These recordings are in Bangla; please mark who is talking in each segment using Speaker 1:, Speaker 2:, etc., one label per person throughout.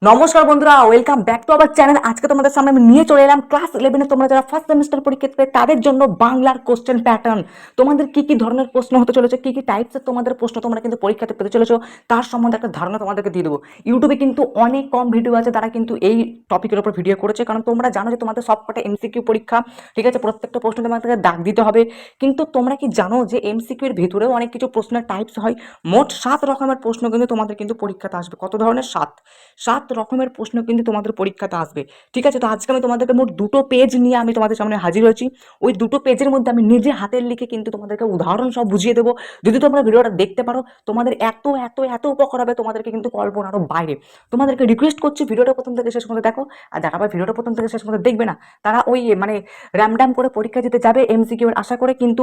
Speaker 1: নমস্কার বন্ধুরা, welcome back to our channel. আজকে তোমাদের সামনে আমি নিয়ে চলে এলাম ক্লাস 11 তোমরা যারা ফার্স্ট সেমিস্টার পরীক্ষা দেবে তাদের জন্য বাংলার কোশ্চেন প্যাটার্ন। তোমাদের কি কি ধরনের প্রশ্ন হতে চলেছে, কি কি টাইপসের তোমাদের প্রশ্ন তোমরা কিন্তু পরীক্ষাতে পেতে চলেছো, তার সম্বন্ধে একটা ধারণা তোমাদেরকে দিয়ে দেবো। ইউটিউবে কিন্তু অনেক কম ভিডিও আছে তারা কিন্তু এই টপিকের উপর ভিডিও করেছে, কারণ তোমরা জানো যে তোমাদের সবকটা এমসিকিউ পরীক্ষা, ঠিক আছে, প্রত্যেকটা প্রশ্ন তোমাদেরকে দাগ দিতে হবে। কিন্তু তোমরা কি জানো যে এমসিকিউ এর ভিতরেও অনেক কিছু প্রশ্নের টাইপস হয়। মোট 7 রকমের প্রশ্ন কিন্তু তোমাদের কিন্তু পরীক্ষাতে আসবে। কত ধরনের? 7 রকমের প্রশ্ন কিন্তু তোমাদের পরীক্ষাতে আসবে। ঠিক আছে, তো আজকে আমি তোমাদেরকে মোট দুটো পেজ নিয়ে আমি তোমাদের সামনে হাজির হয়েছি। ওই দুটো পেজের মধ্যে আমি নিজে হাতের লিখে কিন্তু তোমাদেরকে উদাহরণ সব বুঝিয়ে দেবো। যদি তোমরা ভিডিওটা দেখতে পারো তোমাদের এত এত এত উপকার হবে, তোমাদেরকে কিন্তু কল্পনারও বাইরে। তোমাদেরকে রিকোয়েস্ট করছি ভিডিওটা প্রথম থেকে শেষ পর্যন্ত দেখো। আর যারা ভাই ভিডিওটা প্রথম থেকে শেষ পর্যন্ত দেখবে না, তারা ওই মানে র্যামড্যাম করে পরীক্ষা দিতে যাবে এমসিকিউ এর আশা করে, কিন্তু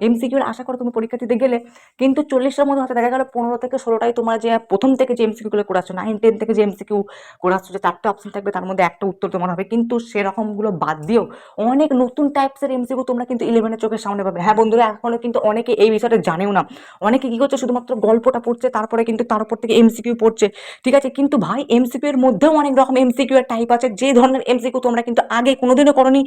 Speaker 1: এমসিকিউ এর আশা করে তুমি পরীক্ষা দিতে গেলে কিন্তু 40টার মধ্যে হয়তো দেখা গেল 15 থেকে 16টাই তোমার যে প্রথম থেকে যে এমসিকিউ গুলো করে আসছো, 9-10 থেকে যে এমসিকিউ করে আসছো, যে 4টে অপশন থাকবে তার মধ্যে একটা উত্তর তোমার হবে। কিন্তু সেরকমগুলো বাদ দিয়েও অনেক নতুন টাইপসের এমসিকিউ তোমরা কিন্তু 11 চোখের সামনে পাবে। হ্যাঁ বন্ধুরা, এখনো কিন্তু অনেকে এই বিষয়টা জানেও না। অনেকে কি করছে, শুধুমাত্র গল্পটা পড়ছে, তারপরে কিন্তু তার উপর থেকে এমসিকিউ পড়ছে। ঠিক আছে, কিন্তু ভাই এমসিকিউ এর মধ্যেও অনেক রকম এমসিকিউ এর টাইপ আছে। যে ধরনের এমসিকিউ তোমরা কিন্তু আগে কোনোদিনও করনি,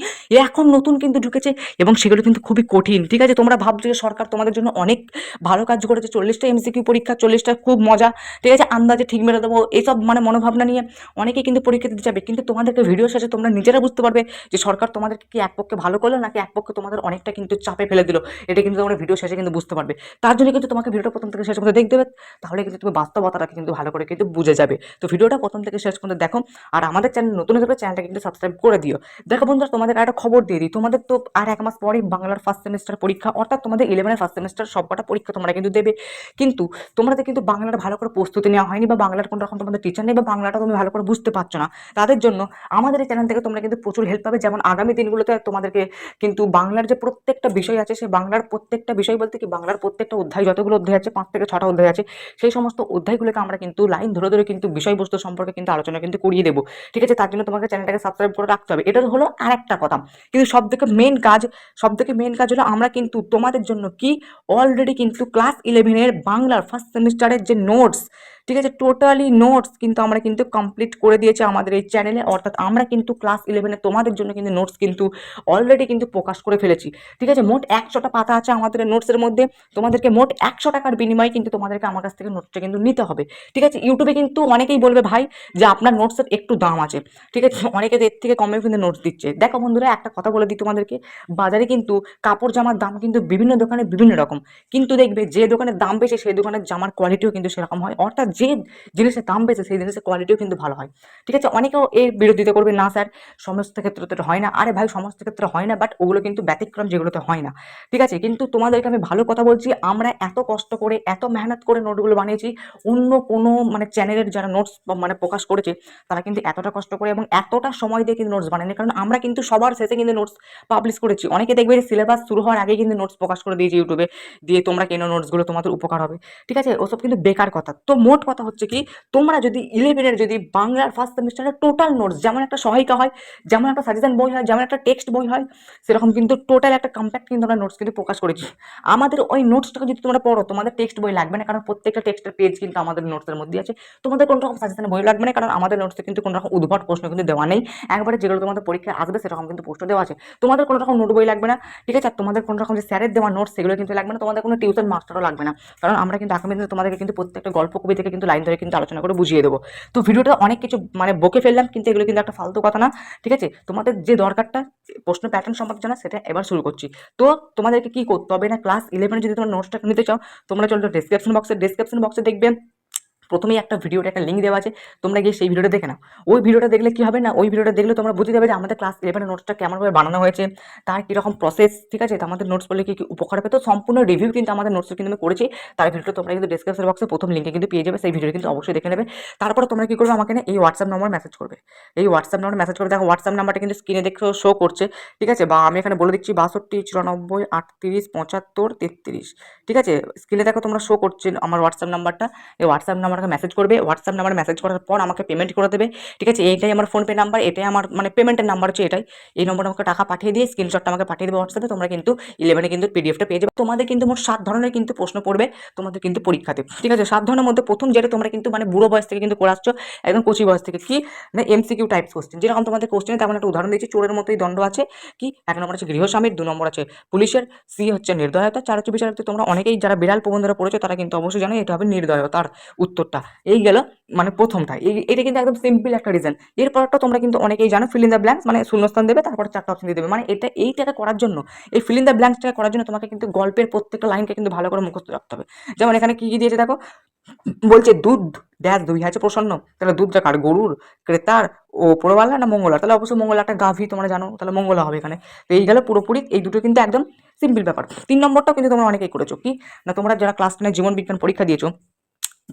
Speaker 1: এখন নতুন কিন্তু ঢুকেছে, এবং সেগুলো কিন্তু খুবই কঠিন। ঠিক আছে, তোমরা ভাবছো যে সরকার তোমাদের জন্য অনেক ভালো কাজ করেছে, 40টা এমসিকিউ পরীক্ষা, 40টা খুব মজা, ঠিক আছে, আন্দাজে ঠিক মেরে দেবো, এইসব মানে মনোভাবনা নিয়ে অনেকেই কিন্তু পরীক্ষা দিতে যাবে। কিন্তু তোমাদেরকে ভিডিও শেষে তোমরা নিজেরা বুঝতে পারবে যে সরকার তোমাদেরকে কি এক পক্ষে ভালো করলো নাকি এক পক্ষে তোমাদের অনেকটা কিন্তু চাপে ফেলে দিল। এটা কিন্তু তোমরা ভিডিও শেষে কিন্তু বুঝতে পারবে। তার জন্য কিন্তু তোমাকে ভিডিওটা প্রথম থেকে শেষ পর্যন্ত দেখতে হবে, তাহলে কিন্তু তুমি বাস্তবতাটাকে কিন্তু ভালো করে কিন্তু বুঝে যাবে। তো ভিডিওটা প্রথম থেকে শেষ পর্যন্ত দেখো। আর আমাদের চ্যানেল নতুন হলে চ্যানেলটাকে কিন্তু সাবস্ক্রাইব করে দিও। দেখো বন্ধুরা, তোমাদের একটা খবর দিয়ে দিই, তোমাদের তো আর 1 মাস পরেই বাংলার ফার্স্ট সেমিস্টার পরীক্ষা, অর্থাৎ তোমাদের 11 ফার্স্ট সেমিস্টার সবকটা পরীক্ষা তোমরা কিন্তু দেবে। কিন্তু তোমাদের কিন্তু বাংলাটা ভালো করে প্রস্তুতি নেওয়া হয়নি, বা বাংলার কোনো রকম তোমাদের টিচার নেই, বা বাংলাটা তুমি ভালো করে বুঝতে পারছো না। তাদের জন্য আমাদের এই চ্যানেল থেকে তোমরা কিন্তু প্রচুর হেল্প পাবে। যেমন আগামী দিনগুলোতে তোমাদেরকে কিন্তু বাংলার যে প্রত্যেকটা বিষয় আছে, সেই বাংলার প্রত্যেকটা বিষয় বলতে কি, বাংলার প্রত্যেকটা অধ্যায়, যতগুলো অধ্যায় আছে, 5 থেকে 6টা অধ্যায় আছে, সেই সমস্ত অধ্যায়গুলোকে আমরা কিন্তু লাইন ধরে ধরে কিন্তু বিষয়বস্তু সম্পর্কে কিন্তু আলোচনা কিন্তু করিয়ে দেবো। ঠিক আছে, তার জন্য তোমাকে চ্যানেলটাকে সাবস্ক্রাইব করে রাখতে হবে। এটা হলো আর একটা কথা। কিন্তু সব থেকে মেন কাজ হলো আমরা কিন্তু তোমাদের জন্য কি অলরেডি কিন্তু ক্লাস 11-এর বাংলার ফার্স্ট সেমিস্টারের যে নোটস, ঠিক আছে, টোটালি নোটস কিন্তু আমরা কিন্তু কমপ্লিট করে দিয়েছি আমাদের এই চ্যানেলে। অর্থাৎ আমরা কিন্তু ক্লাস 11-এ তোমাদের জন্য কিন্তু নোটস কিন্তু অলরেডি কিন্তু প্রকাশ করে ফেলেছি। ঠিক আছে, মোট 100টা পাতা আছে আমাদের নোটসের মধ্যে। তোমাদেরকে মোট 100 টাকার বিনিময়ে কিন্তু তোমাদেরকে আমার কাছ থেকে নোটসটা কিন্তু নিতে হবে। ঠিক আছে, ইউটিউবে কিন্তু অনেকেই বলবে ভাই যে আপনার নোটসের একটু দাম আছে, ঠিক আছে, অনেকে এর থেকে কমে কিন্তু নোটস দিচ্ছে। দেখো বন্ধুরা, একটা কথা বলে দিই তোমাদেরকে, বাজারে কিন্তু কাপড় জামার দাম কিন্তু বিভিন্ন দোকানে বিভিন্ন রকম, কিন্তু দেখবে যে দোকানের দাম বেশি সেই দোকানের জামার কোয়ালিটিও কিন্তু সেরকম হয়। অর্থাৎ যে জিনিসের দাম বেশি সেই জিনিসের কোয়ালিটিও কিন্তু ভালো হয়। ঠিক আছে, অনেকেও এর বিরোধিতা করবে, না স্যার সমস্ত ক্ষেত্রে তো এটা হয় না। আরে ভাই, সমস্ত ক্ষেত্রে হয় না, বাট ওগুলো কিন্তু ব্যতিক্রম যেগুলোতে হয় না। ঠিক আছে, কিন্তু তোমাদেরকে আমি ভালো কথা বলছি, আমরা এত কষ্ট করে এত মেহনত করে নোটগুলো বানিয়েছি, অন্য কোনো মানে চ্যানেলের যারা নোটস মানে প্রকাশ করেছে তারা কিন্তু এতটা কষ্ট করে এবং এতটা সময় দিয়ে কিন্তু নোটস বানায়নি। কারণ আমরা কিন্তু সবার শেষে কিন্তু নোটস পাবলিশ করেছি। অনেকে দেখবে যে সিলেবাস শুরু হওয়ার আগে কিন্তু নোটস প্রকাশ করে দিয়েছে ইউটিউবে, দিয়ে তোমরা কেন নোটসগুলো তোমাদের উপকার হবে। ঠিক আছে, ওসব কিন্তু বেকার কথা। তো মোট কথা হচ্ছে কি, তোমরা যদি 11-এর যদি বাংলার ফার্স্ট সেমিস্টারের টোটাল নোটস, যেমন একটা সহায়িকা হয়, যেমন একটা সাজেশন বই হয়, যেমন একটা টেক্সট বই হয়, সেরকম কিন্তু টোটাল একটা কম্প্যাক্ট কিন্তু আমরা নোটস কিন্তু প্রকাশ করেছি। আমাদের ওই নোটসটাকে যদি তোমরা পড়ো, তোমাদের টেক্সট বই লাগবে না, কারণ প্রত্যেকটা টেক্সটের পেজ কিন্তু আমাদের নোটসের মধ্যে আছে। তোমাদের কোনো রকম সাজেশন বই লাগবে না, কারণ আমাদের নোটসে কিন্তু কোনো রকম উদ্ভট প্রশ্ন কিন্তু দেওয়া নেই। একবারে যেগুলো তোমাদের পরীক্ষায় আসবে সেরকম কিন্তু প্রশ্ন দেওয়া আছে। তোমাদের কোনো রকম নোট বই লাগবে না। ঠিক আছে, আর তোমাদের কোনো রকম যে স্যারের দেওয়া নোটস সেগুলো কিন্তু লাগবে না। তোমাদের কোনো টিউশন মাস্টারও লাগবে না, কারণ আমরা কিন্তু আগামী দিনে তোমাদেরকে কিন্তু প্রত্যেকটা গল্প কবি থেকে কিন্তু লাইন ধরে কিন্তু আলোচনা করে বুঝিয়ে দেবো। তো ভিডিওটা অনেক কিছু মানে বকে ফেললাম, কিন্তু এগুলো কিন্তু একটা ফালতু কথা না। ঠিক আছে, তোমাদের যে দরকারটা প্রশ্ন প্যাটার্ন সম্পর্কে জানা, সেটা এবার শুরু করছি। তো তোমাদেরকে কি করতে হবে না, ক্লাস 11 যদি তোমার নোটসটা নিতে চাও, তোমরা চলো ডেসক্রিপশন বক্সে দেখবে প্রথমেই একটা ভিডিওর একটা লিঙ্ক দেওয়া আছে, তোমরা গিয়ে সেই ভিডিওটা দেখে নাও। ওই ভিডিওটা দেখলে কি হবে না, ওই ভিডিওটা দেখলে তোমরা বুঝে যাবে যে আমাদের ক্লাস 11-এর নোটসটা কেমনভাবে বানানো হয়েছে, তার কীরকম প্রসেস। ঠিক আছে, তো আমাদের নোটস পড়লে কি কি উপকার হবে, তো সম্পূর্ণ রিভিউ কিন্তু আমাদের নোটসে কিন্তু আমি করেছি। তার ভিডিওটা তোমরা কিন্তু ডেসক্রিপশন বক্সে প্রথম লিঙ্কে কিন্তু পেয়ে যাবে, সেই ভিডিও কিন্তু অবশ্যই দেখে নেবে। তারপরে তোমরা কি করবে, আমাকে না এই হোয়াটসঅ্যাপ নম্বর মেসেজ করবে। এই হোয়াটসঅ্যাপ নম্বর মেসেজ করে দেখো, হোয়াটসঅ্যাপ নাম্বারটা কিন্তু স্ক্রিনে দেখো শো করছে। ঠিক আছে, বা আমি এখানে বলে দিচ্ছি 62 94 38 75 33। ঠিক আছে, স্ক্রিনে দেখো তোমরা শো করছে আমার হোয়াটসঅ্যাপ নাম্বারটা। এই হোয়াটসঅ্যাপ নাম্বার আমাকে মেসেজ করবে, হোয়াটসঅ্যাপ নাম্বারে মেসেজ করার পর আমাকে পেমেন্ট করে দেবে। ঠিক আছে, এইটাই আমার ফোনপে নাম্বার, এটাই আমার মানে পেমেন্টের নাম্বার হচ্ছে এটাই। এই নম্বরে আমাকে টাকা পাঠিয়ে দিয়ে স্ক্রিনশটটা আমাকে পাঠিয়ে দেবে হোয়াটসঅ্যাপে। তোমরা কিন্তু 11 কিন্তু পিডিএফটা পেয়ে যাবে। তোমাদের কিন্তু মোট 7 ধরনের কিন্তু প্রশ্ন পড়বে তোমাদের কিন্তু পরীক্ষাতে। ঠিক আছে, 7 ধরনের মধ্যে প্রথম যেটা তোমরা কিন্তু মানে বুড়ো বয়স থেকে কিন্তু করে আসছো, একদম কচি বয়স থেকে, কি না এমসিকিউ টাইপস কোশ্চেন। যেরকম তোমাদের কোশ্চেনে তেমন একটা উদাহরণ দিয়েছি, চোরের মতোই দণ্ড আছে, কি 1 নম্বর আছে গৃহস্বামীর, 2 নম্বর আছে পুলিশের, সি হচ্ছে নির্দয়তা, 4 হচ্ছে বিচারার্থী। তোমরা অনেকেই যারা বিড়াল প্রবন্ধরা পড়েছো তারা কিন্তু অবশ্যই জানো এটা হবে নির্দয়তার উত্তরটা। এই গেল মানে প্রথমটা, এটা কিন্তু একদম সিম্পল একটা রিজন। এরপরটা তোমরা কিন্তু অনেকেই জানো, ফিল ইন দ্য ব্ল্যাঙ্কস, মানে শূন্যস্থান দেবে, তারপরে 4টা অপশন দিয়ে দেবে। মানে এইটাকে করার জন্য, এই ফিল ইন দ্য ব্ল্যাঙ্কসটাকে করার জন্য তোমাকে কিন্তু গল্পের প্রত্যেকটা লাইনকে কিন্তু ভালো করে মুখস্থ রাখতে হবে। যেমন এখানে কি কি দিয়েছে দেখো, বলছে দুধ ড্যাশ দুই আছে প্রসন্ন, তাহলে দুধটা কার, গরুর, ক্রেতার, ও ওপরওয়ালা না মঙ্গলা, তাহলে অবশ্যই মঙ্গলা, একটা গাভী তোমরা জানো, তাহলে মঙ্গলা হবে এখানে। তো এই গেল পুরোপুরি, এই দুটো কিন্তু একদম সিম্পল ব্যাপার। 3 নম্বরটাও কিন্তু তোমরা অনেকেই করেছো, কি না তোমরা যারা ক্লাস 10 জীবন বিজ্ঞান পরীক্ষা দিয়েছো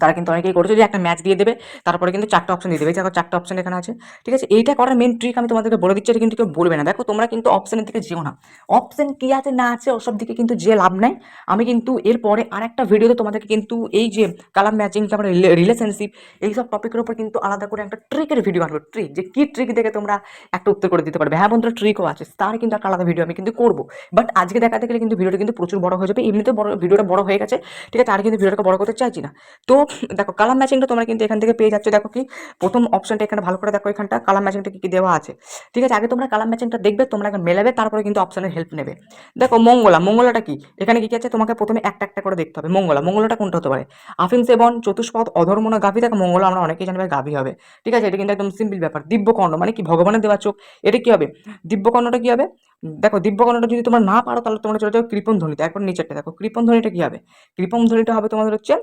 Speaker 1: তারা কিন্তু অনেকেই করেছে যে একটা ম্যাচ দিয়ে দেবে, তারপরে কিন্তু 4টা অপশন দিয়ে দেবে। দেখো 4টা অপশন এখানে আছে। ঠিক আছে, এইটা করার মেন ট্রিক আমি তোমাদেরকে বলে দিচ্ছি, এটা কিন্তু কেউ বলবে না। দেখো তোমরা কিন্তু অপশনের দিকে যেও না, অপশন কি আছে না আছে ওসব দিকে কিন্তু যে লাভ নাই। আমি কিন্তু এরপরে আরেকটা ভিডিওতে তোমাদেরকে কিন্তু এই যে কালার ম্যাচিং, তারপরে রিলেশনশিপ, এইসব টপিকের উপর কিন্তু আলাদা করে একটা ট্রিকের ভিডিও আনবো। ট্রিক, যে কি ট্রিক দেখে তোমরা একটা উত্তর করে দিতে পারবে। হ্যাঁ বন্ধুরা, ট্রিকও আছে, তার কিন্তু একটা আলাদা ভিডিও আমি কিন্তু করবো। বাট আজকে দেখাতে গেলে কিন্তু ভিডিওটা কিন্তু প্রচুর বড় হয়ে যাবে, এমনিতে বড় ভিডিওটা বড় হয়ে গেছে। ঠিক আছে, আর কিন্তু ভিডিওটাকে বড় করতে চাইছি না। তো দেখো কালার ম্যাচিংটা তোমরা কিন্তু এখান থেকে পেয়ে যাচ্ছ। দেখো কি প্রথম অপশনটা এখানে ভালো করে দেখো, এখানটা কালার ম্যাচিংটা কি কি দেওয়া আছে। ঠিক আছে, আগে তোমরা কালার ম্যাচিংটা দেখবে, তোমরা আগে মেলাবে, তারপরে কিন্তু অপশনের হেল্প নেবে। দেখো মঙ্গলাটা কি, এখানে কি কি আছে তোমাকে প্রথমে একটা একটা করে দেখতে হবে। মঙ্গলাটা কোনটা হতে পারে, আফিম সেবন, চতুষ্পদ, অধর্ম না গাভী। দেখো মঙ্গলা আমরা অনেকেই জানি গাভী হবে। ঠিক আছে, এটা কিন্তু একদম সিম্পল ব্যাপার। দিব্যকর্ণ মানে কি, ভগবানের দেওয়া চোখ, এটা কি হবে, দিব্যকর্ণটা কি হবে। দেখো দিব্যকর্ণটা যদি তোমরা না পারো তাহলে তোমরা চলে যাও কৃপণ ধ্বনিতে, একবার নিচেরটা দেখো, কৃপণ ধ্বনিটা কি হবে, কৃপণ ধ্বনিটা হবে তোমাদের হচ্ছে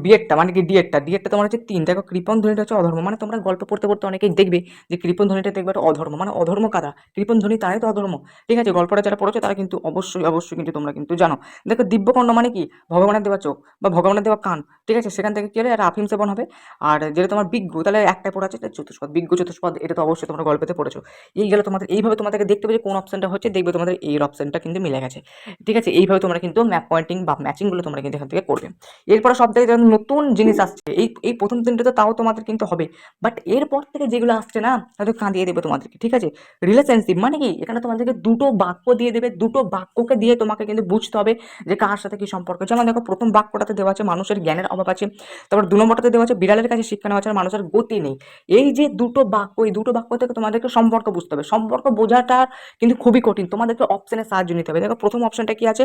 Speaker 1: বিয়েরটা, মানে কি ডিএডটা তোমার হচ্ছে 3। দেখো কৃপণ ধ্বনিটা হচ্ছে অধর্ম, মানে তোমরা গল্প পড়তে পড়তে অনেকেই দেখবে যে কৃপণ ধ্বনিটা দেখবে একটা অধর্ম, মানে অধর্ম কারা, কৃপণ ধ্বনি তারাই তো অধর্ম। ঠিক আছে, গল্পটা যারা পড়েছে তারা কিন্তু অবশ্যই কিন্তু তোমরা কিন্তু জানো। দেখো দিব্যকর্ণ মানে কি, ভগবানের দেওয়া চোখ বা ভগবানের দেওয়া কান। ঠিক আছে, সেখান থেকে কি হলে একটা আফিম সেবন হবে। আর যেটা তোমার বিজ্ঞ, তাহলে একটা পড়া আছে চতুষ্পদ, বিজ্ঞ চতুষ্পদ, এটা তো অবশ্যই তোমরা গল্পেতে পড়েছো। এই গেলে তোমাদের, এইভাবে তোমাদেরকে দেখতে হবে যে কোন অপশনটা হচ্ছে, দেখবে তোমাদের এই অপশনটা কিন্তু মিলে গেছে। ঠিক আছে, এইভাবে তোমরা কিন্তু ম্যাপ পয়েন্টিং বা ম্যাচিংগুলো তোমরা কিন্তু এখান থেকে করবে। এরপরে সব থেকে যখন নতুন জিনিস আসছে, এই প্রথম দিনটা তো তাও তোমাদের কিন্তু হবে, বাট এরপর থেকে যেগুলো আসছে না হয়তো কাঁদিয়ে দেবে তোমাদেরকে। ঠিক আছে, রিলেশনশিপ মানে কি, এখানে তোমাদেরকে দুটো বাক্য দিয়ে দেবে, দুটো বাক্যকে দিয়ে তোমাকে কিন্তু বুঝতে হবে যে কার সাথে কি সম্পর্ক। যেমন দেখো প্রথম বাক্যটাতে দেওয়া আছে মানুষের জ্ঞানের অভাব আছে, তারপর 2 নম্বরটাতে দেওয়া আছে বিড়ালের কাছে শিক্ষা নেওয়া আছে, মানুষের গতি নেই। এই যে দুটো বাক্য, এই দুটো বাক্য থেকে তোমাদেরকে সম্পর্ক বুঝতে হবে। সম্পর্ক বোঝাটা কিন্তু খুবই কঠিন, তোমাদেরকে অপশনের সাহায্য নিতে হবে। দেখো প্রথম অপশনটা কি আছে,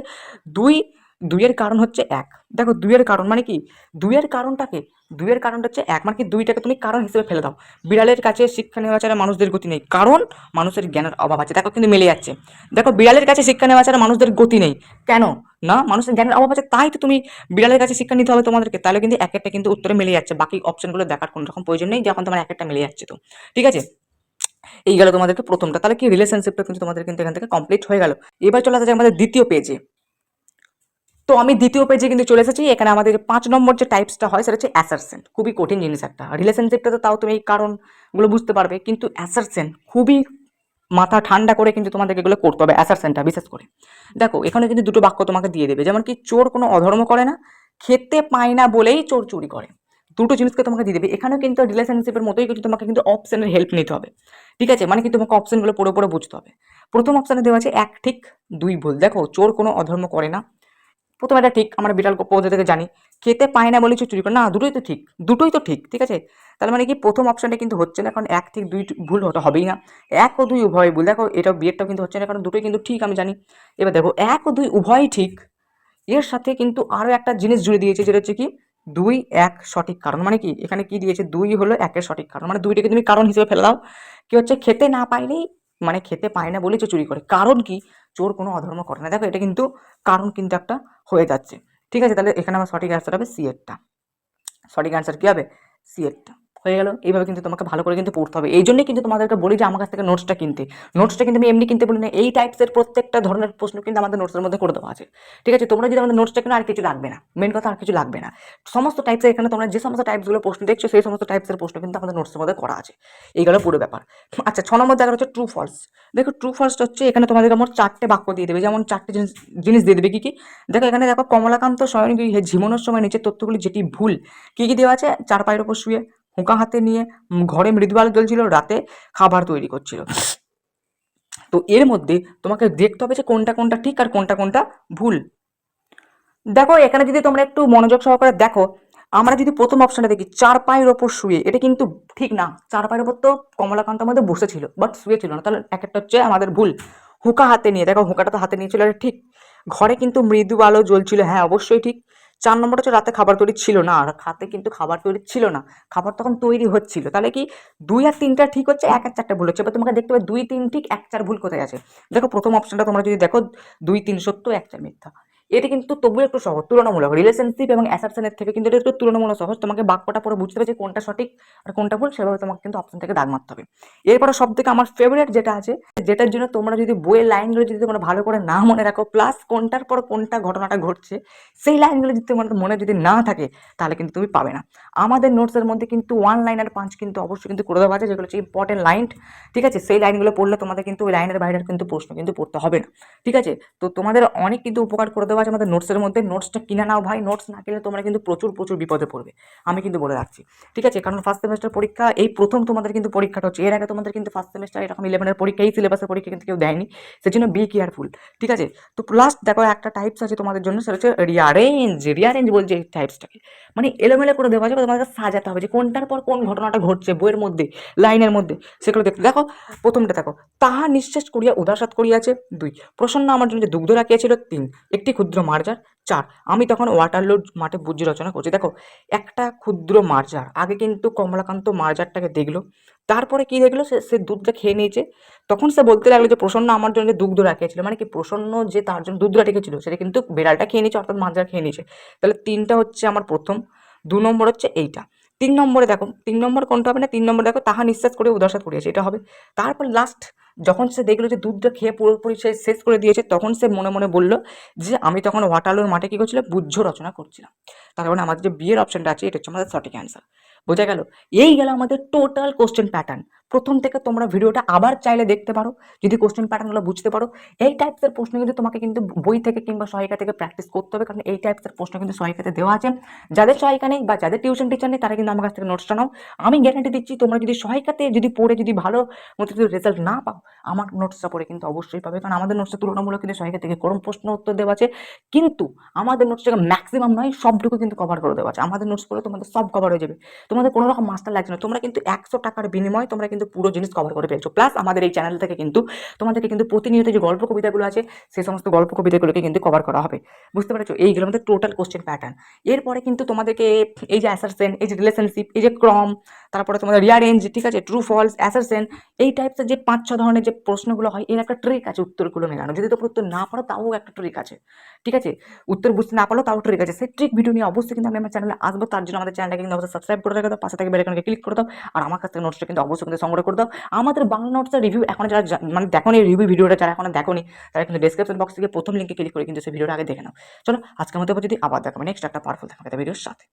Speaker 1: দুই, দুইয়ের কারণ হচ্ছে এক। দেখো দুইয়ের কারণ মানে কি, দুইয়ের কারণটাকে, দুইয়ের কারণটা হচ্ছে এক, মানে কি দুইটাকে তুমি কারণ হিসেবে ফেলে দাও। বিড়ালের কাছে শিক্ষা নেওয়া ছাড়া মানুষদের গতি নেই, কারণ মানুষের জ্ঞানের অভাব আছে। দেখো কিন্তু মিলে যাচ্ছে। দেখো বিড়ালের কাছে শিক্ষা নেওয়া ছাড়া মানুষদের গতি নেই, কেন না মানুষের জ্ঞানের অভাব আছে, তাই তো তুমি বিড়ালের কাছে শিক্ষা নিতে হবে তোমাদেরকে। তাহলে কিন্তু এক একটা কিন্তু উত্তরে মিলে যাচ্ছে, বাকি অপশনগুলো দেখার কোনো রকম প্রয়োজন নেই, যখন তোমার এক একটা মিলে যাচ্ছে। তো ঠিক আছে, এই গেল তোমাদেরকে প্রথমটা, তাহলে কি রিলেশনশিপটা কিন্তু তোমাদের কিন্তু এখান থেকে কমপ্লিট হয়ে গেল। এবার চলে আসা যায় আমাদের দ্বিতীয় পেজে। তো আমি দ্বিতীয় পেজে কিন্তু চলে এসেছি। এখানে আমাদের 5 নম্বর যে টাইপসটা হয় সেটা হচ্ছে অ্যাসারশন। খুবই কঠিন জিনিস একটা, রিলেশনশিপটা তো তাও তুমি এই কারণগুলো বুঝতে পারবে, কিন্তু অ্যাসারশন খুবই মাথা ঠান্ডা করে কিন্তু তোমাদেরকে এগুলো করতে হবে, অ্যাসারশনটা বিশেষ করে। দেখো এখানে কিন্তু দুটো বাক্য তোমাকে দিয়ে দেবে, যেমন কি চোর কোনো অধর্ম করে না, খেতে পায় না বলেই চোর চুরি করে। দুটো জিনিসকে তোমাকে দিয়ে দেবে। এখানেও কিন্তু রিলেশনশিপের মতোই কিন্তু তোমাকে কিন্তু অপশনের হেল্প নিতে হবে। ঠিক আছে, মানে কি তোমাকে অপশনগুলো পড়ে পড়ে বুঝতে হবে। প্রথম অপশনে দেওয়া আছে 1 ঠিক 2 ভুল। দেখো চোর কোনো অধর্ম করে না, প্রথমে এটা ঠিক, আমরা বিড়াল পদ্ধতি থেকে জানি। খেতে পায় না বলে চুরি করে না, দুটোই তো ঠিক, দুটোই তো ঠিক। ঠিক আছে, তার মানে কি প্রথম অপশনটা কিন্তু হচ্ছে না, কারণ 1 ঠিক 2 ভুল হতে হবেই না। 1 ও 2 উভয় ভুল। দেখো এটা বিয়েরটাও কিন্তু হচ্ছে না, কারণ দুটোই কিন্তু ঠিক আমি জানি। এবার দেখো 1 ও 2 উভয়ই ঠিক, এর সাথে কিন্তু আরো একটা জিনিস জুড়ে দিয়েছে, যেটা হচ্ছে কি 2 1 সঠিক কারণ। মানে কি এখানে কি দিয়েছে, 2 হলো 1 এর সঠিক কারণ, মানে দুইটাকে তুমি কারণ হিসেবে ফেলে দাও। কি হচ্ছে, খেতে না পাইলেই, মানে খেতে পায় না বলেই চুরি করে, কারণ কি চোর কোনো অধর্ম করে না। দেখো এটা কিন্তু কারণ কিন্তু একটা হয়ে যাচ্ছে। ঠিক আছে, তাহলে এখানে আমার সঠিক অ্যান্সার হবে সি এরটা। সঠিক অ্যান্সার কি হবে, সি এরটা। হয়ে গেল। এইভাবে কিন্তু তোমাকে ভালো করে কিন্তু পড়তে হবে। এই জন্যই কিন্তু তোমাদেরকে বলি যে আমার কাছ থেকে নোটসটা কিনতে। নোটসটা কিন্তু আমি এমনি কিনতে বলি না, এই টাইপসের প্রত্যেকটা ধরনের প্রশ্ন কিন্তু আমাদের নোটসের মধ্যে করে দেওয়া আছে। ঠিক আছে, তোমরা যদি আমাদের নোটসটা কেনো আর কিছু লাগবে না, মেন কথা আর কিছু লাগবে না। সমস্ত টাইপসের এখানে তোমরা যে সমস্ত টাইপসগুলো প্রশ্ন দেখছো সেই সমস্ত টাইপসের প্রশ্ন কিন্তু আমাদের নোটসের মধ্যে করা আছে। এই গেল পুরো ব্যাপার। আচ্ছা, 6 নম্বর জায়গা হচ্ছে ট্রু ফলস। দেখো ট্রু ফলসটা হচ্ছে এখানে তোমাদেরকে আমার 4টে বাক্য দিয়ে দেবে, যেমন 4টে জিনিস দিয়ে দেবে। কি দেখো এখানে, দেখো কমলাকান্ত শয়ন গৃহে ঝিমানোর সময় নিচের তথ্যগুলি যেটি ভুল, কি দেওয়া আছে? 4 পায়ের ওপর শুয়ে, হুঁকা হাতে নিয়ে, ঘরে মৃদু আলো জ্বলছিল, রাতে খাবার তৈরি করছিল। তো এর মধ্যে তোমাকে দেখতে হবে যে কোনটা কোনটা ঠিক আর কোনটা কোনটা ভুল। দেখো এখানে যদি তোমরা একটু মনোযোগ সহকারে দেখো, আমরা যদি প্রথম অপশনটা দেখি 4 পায়ের ওপর শুয়ে, এটা কিন্তু ঠিক না। 4 পায়ের ওপর তো কমলাকান্ত আমাদের বসেছিল, বাট শুয়ে ছিল না, তাহলে এক একটা হচ্ছে আমাদের ভুল। হুঁকা হাতে নিয়ে, দেখো হুঁকাটা তো হাতে নিয়েছিল, এটা ঠিক। ঘরে কিন্তু মৃদু আলো জ্বলছিল, হ্যাঁ অবশ্যই ঠিক। 4 নম্বরটা হচ্ছে রাতে খাবার তৈরি ছিল না, আর হাতে কিন্তু খাবার তৈরি ছিল না, খাবার তখন তৈরি হচ্ছিল। তাহলে কি 2 আর 3টা ঠিক হচ্ছে, 1 আর 4টা ভুল হচ্ছে। এবার তোমাকে দেখতে হবে 2 3 ঠিক, 1 4 ভুল কোথায় আছে। দেখো প্রথম অপশনটা তোমরা যদি দেখো 2 3 সত্য, 1 4 মিথ্যা। এটা কিন্তু তবুও একটু সহজ, তুলনামূলক রিলেশনশিপ এবং অ্যাসারশনের থেকে কিন্তু এটা একটু তুলনামূলক সহজ। তোমাকে বাক্যটা পরে বুঝতে হবে যে কোনটা সঠিক আর কোনটা ভুল, সেভাবে তোমাকে কিন্তু অপশন থেকে দাগ মারতে হবে। এরপরে সব থেকে আমার ফেভারিট যেটা আছে, যেটার জন্য তোমরা যদি বইয়ের লাইনগুলো যদি তোমরা ভালো করে না মনে রাখো, প্লাস কোনটার পর কোনটা ঘটনাটা ঘটছে সেই লাইনগুলো যদি তোমার মনে যদি না থাকে, তাহলে কিন্তু তুমি পাবে না। আমাদের নোটসের মধ্যে কিন্তু 1 লাইনার পাঁচ কিন্তু অবশ্যই কিন্তু করে দেওয়া আছে, যেগুলো হচ্ছে ইম্পর্টেন্ট লাইন। ঠিক আছে, সেই লাইনগুলো পড়লে তোমাদের কিন্তু ওই লাইনের বাইরের কিন্তু প্রশ্ন কিন্তু পড়তে হবে না। ঠিক আছে, তো তোমাদের অনেক কিন্তু উপকার করে দেওয়া আছে আমাদের নোটসের মধ্যে। নোটসটা কিনে নাও ভাই, নোটস না কিনলে তোমরা কিন্তু প্রচুর প্রচুর বিপদে পড়বে, আমি কিন্তু বলে রাখছি। ঠিক আছে, কারণ ফার্স্ট সেমেস্টার পরীক্ষা এই প্রথম তোমাদের কিন্তু পরীক্ষাটা হচ্ছে। এর আগে তোমাদের কিন্তু ফার্স্ট সেমেস্টার এরকম 11-এর পরীক্ষা, এই সিলেবাসের পরীক্ষা কিন্তু কেউ দেয়নি, সেজন্য বি কেয়ারফুল। ঠিক আছে, তো লাস্ট দেখো একটা টাইপস আছে তোমাদের জন্য, সেটা হচ্ছে রিয়ারেঞ্জ। রিয়ারেঞ্জ বলছে এই টাইপসটাকে, মানে এলোমেলো করে দেওয়া যাবে, তোমাদের সাজাতে হবে যে কোনটার পর কোন ঘটনাটা ঘটছে বইয়ের মধ্যে, লাইনের মধ্যে, সেগুলো দেখতে। দেখো প্রথমটা দেখো, তাহা নিঃশেষ করিয়া উদাসাত করিয়াছে। 2, প্রসন্ন আমার জন্য যে দুগ্ধ রাখিয়াছিল। 3, একটি ক্ষুদ্র মার্জার। 4, আমি তখন ওয়াটারলুর মাঠে বুঝি রচনা করছি। দেখো একটা ক্ষুদ্র মার্জার, আগে কিন্তু কমলাকান্ত মার্জারটাকে দেখলো, তারপরে কি দেখলো, সে দুধটা খেয়ে নিয়েছে। তখন সে বলতে লাগলো যে প্রসন্ন আমার জন্য যে দুগ্ধ রাখিয়েছিল, মানে কি প্রসন্ন যে তার জন্য দুধটা রেখেছিল সেটা কিন্তু বেড়ালটা খেয়ে নিয়েছে, অর্থাৎ মার্জার খেয়ে নিয়েছে। তাহলে 3টা হচ্ছে আমার প্রথম, 2 নম্বর হচ্ছে এইটা। 3 নম্বরে দেখো, 3 নম্বর কোনটা হবে না, 3 নম্বর দেখো তাহা নিঃশ্বাস করে উদাসাত করিয়াছে, এটা হবে। তারপর লাস্ট যখন সে দেখলো যে দুধটা খেয়ে পুরোপুরি সে শেষ করে দিয়েছে, তখন সে মনে মনে বলল যে আমি তখন ওয়াটারলুর মাঠে কি করছিলাম, বুঝ্য রচনা করছিলাম। তার মানে আমাদের যে বিয়ের অপশনটা আছে, এটা হচ্ছে আমাদের সঠিক অ্যান্সার। বোঝা গেল? এই গেল আমাদের টোটাল কোশ্চেন প্যাটার্ন। প্রথম থেকে তোমরা ভিডিওটা আবার চাইলে দেখতে পারো, যদি কোশ্চেন প্যাটার্নগুলো বুঝতে পারো। এই টাইপসের প্রশ্ন কিন্তু তোমাকে কিন্তু বই থেকে কিংবা সহায়িকা থেকে প্র্যাকটিস করতে হবে, কারণ এই টাইপসের প্রশ্ন কিন্তু সহায়িকাতে দেওয়া আছে। যাদের সহায়িকা নেই বা যাদের টিউশন টিচার নেই, তারা কিন্তু আমার কাছ থেকে নোটসটা নাও। আমি গ্যারান্টি দিচ্ছি, তোমরা যদি সহায়িকাতে যদি পড়ে যদি ভালো মতো যদি রেজাল্ট না পাও, আমার নোটসটা পড়ে কিন্তু অবশ্যই পাবে, কারণ আমাদের নোটসটা তুলনামূলক কিন্তু সহায়িকা থেকে কম প্রশ্ন উত্তর দেওয়া আছে। কিন্তু আমাদের নোটসটাকে ম্যাক্সিমাম নয়, সবটুকু কিন্তু কভার করে দেওয়া আছে। আমাদের নোটস পড়লে তোমাদের সব কভার হয়ে যাবে, তোমাদের কোনো রকম মাস্টার লাগছে না। তোমরা কিন্তু 100 টাকার বিনিময়ে তোমরা কিন্তু পুরো জিনিস কভার করে পেয়েছো। প্লাস আমাদের এই চ্যানেল থেকে কিন্তু তোমাদেরকে কিন্তু প্রতিনিয়ত যে গল্প কবিতাগুলো আছে, সেই সমস্ত গল্প কবিতাগুলোকে কিন্তু কভার করা হবে। বুঝতে পেরেছো? এইগুলো আমাদের টোটাল কোশ্চেন প্যাটার্ন। এরপরে কিন্তু তোমাদেরকে এই যে অ্যাসারশন, এই যে রিলেশনশিপ, এই যে ক্রম, তারপরে তোমাদের রিয়ারেঞ্জ, ঠিক আছে, ট্রু ফলস, অ্যাসারশন, এই টাইপসের যে 5-6 ধরনের যে প্রশ্নগুলো হয়, এর একটা ট্রিক আছে উত্তরগুলো মেলানো। যদি তোমরা উত্তর না পারো তাও একটা ট্রিক আছে। ঠিক আছে, উত্তর বুঝতে না পারলো তাও ট্রিক আছে। সেই ট্রিক ভিডিও নিয়ে অবশ্যই কিন্তু আমি আমার চ্যানেলে আসবো। তার জন্য আমাদের চ্যানেলটাকে কিন্তু অবশ্যই সাবস্ক্রাইব করে রেখে দাও, পাশে থেকে বেল আইকনকে ক্লিক করে দাও, আর আমার কাছ থেকে নোটসটা কিন্তু অবশ্যই কিন্তু সংগ্রহ করে দাও। আমাদের বাংলা নোটসের রিভিউ এখন যারা মানে দেখোনি, রিভিউ ভিডিওটা যারা এখন দেখোনি, তারা কিন্তু ডেসক্রিপশন বক্স থেকে প্রথম লিঙ্কে ক্লিক করে কিন্তু সেই ভিডিওটা আগে দেখে নাও। চলো আজকের মতো যদি আবার দেখাবো নেক্সট একটা পাওয়ারফুল থাকবে ভিডিওর সাথে।